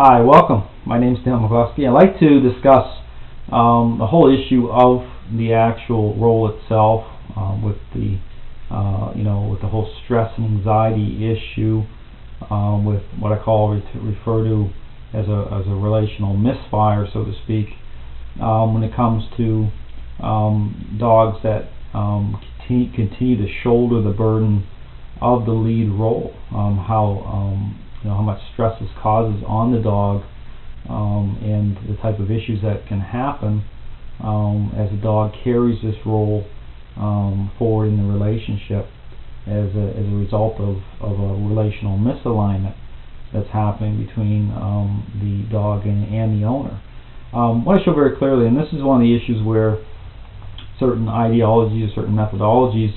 Hi, welcome. My name is Dan McCluskey. I'd like to discuss the whole issue of the actual role itself, with the with the whole stress and anxiety issue, with what I refer to as a relational misfire, so to speak, when it comes to dogs that continue to shoulder the burden of the lead role, how much stress this causes on the dog, and the type of issues that can happen as a dog carries this role forward in the relationship as a result of a relational misalignment that's happening between the dog and the owner. I want to show very clearly, and this is one of the issues where certain ideologies, certain methodologies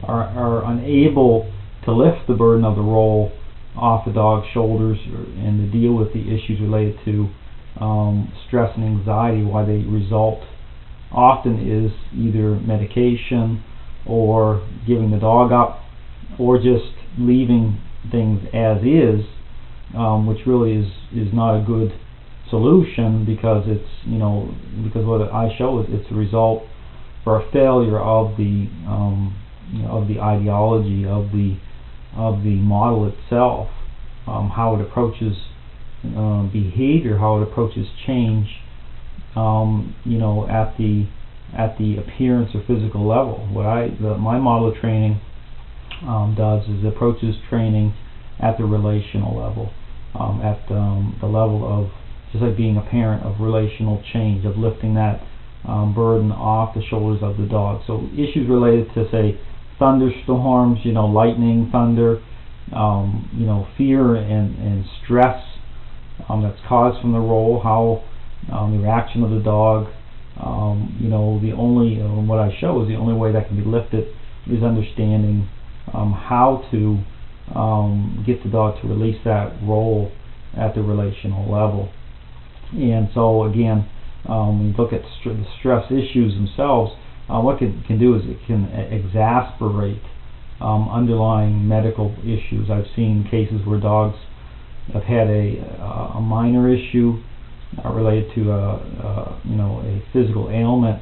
are unable to lift the burden of the role off the dog's shoulders and to deal with the issues related to stress and anxiety. Why they result often is either medication or giving the dog up or just leaving things as is, which really is not a good solution, because because what I show is it's a result or a failure of the ideology of the model itself, how it approaches behavior, how it approaches change, at the appearance or physical level. My model of training does is approaches training at the relational level, at the level of just like being a parent, of relational change, of lifting that burden off the shoulders of the dog. So issues related to, say, thunderstorms, lightning, thunder, fear and stress that's caused from the role, how the reaction of the dog, what I show is the only way that can be lifted is understanding how to get the dog to release that role at the relational level. And so again, when you look at the stress issues themselves, what it can do is it can exacerbate underlying medical issues. I've seen cases where dogs have had a minor issue related to a physical ailment,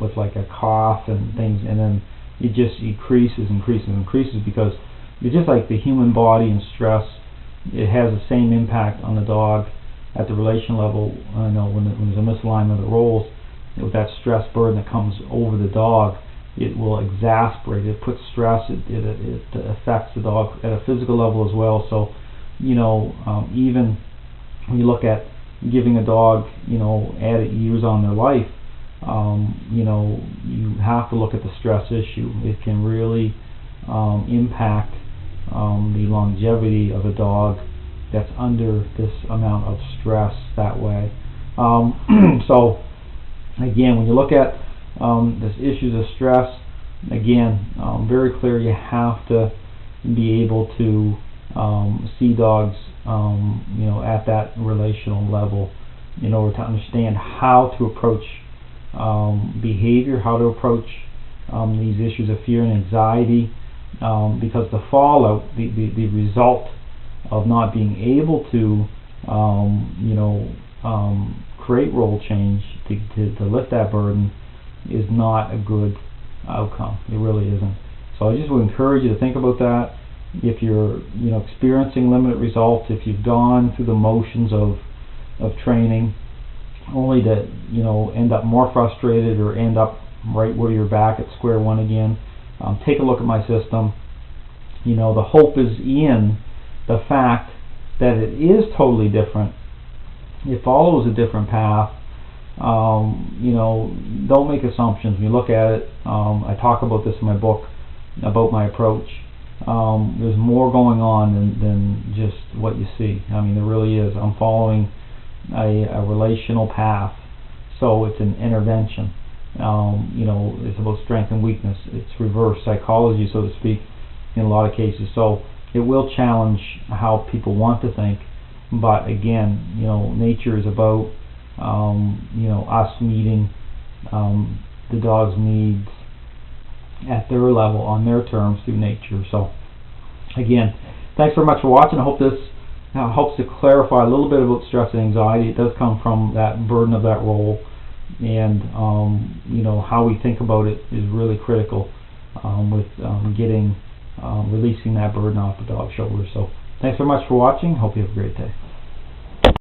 with like a cough and things, and then it just increases because it's just like the human body and stress. It has the same impact on the dog at the relational level. When there's a misalignment of the roles, with that stress burden that comes over the dog, it will exacerbate. It puts stress. It affects the dog at a physical level as well. So, even when you look at giving a dog, added years on their life, you have to look at the stress issue. It can really impact the longevity of a dog that's under this amount of stress that way. So again, when you look at this issues of stress, again, very clear, you have to be able to see dogs at that relational level in order to understand how to approach behavior, how to approach these issues of fear and anxiety, because the fallout, the result of not being able to create role change to lift that burden is not a good outcome. It really isn't. So I just would encourage you to think about that. If you're experiencing limited results, if you've gone through the motions of training only to end up more frustrated or end up right where you're back at square one again, take a look at my system. The hope is in the fact that it is totally different. It follows a different path. Don't make assumptions when you look at it. I talk about this in my book about my approach. There's more going on than just what you see. There really is. I'm following a relational path, so it's an intervention. It's about strength and weakness. It's reverse psychology, so to speak, in a lot of cases. So it will challenge how people want to think, but again, nature is about us meeting the dog's needs at their level, on their terms, through nature. So again, thanks very much for watching. I hope this helps to clarify a little bit about stress and anxiety. It does come from that burden of that role, and you know, how we think about it is really critical with getting releasing that burden off the dog's shoulders. So thanks very much for watching. Hope you have a great day.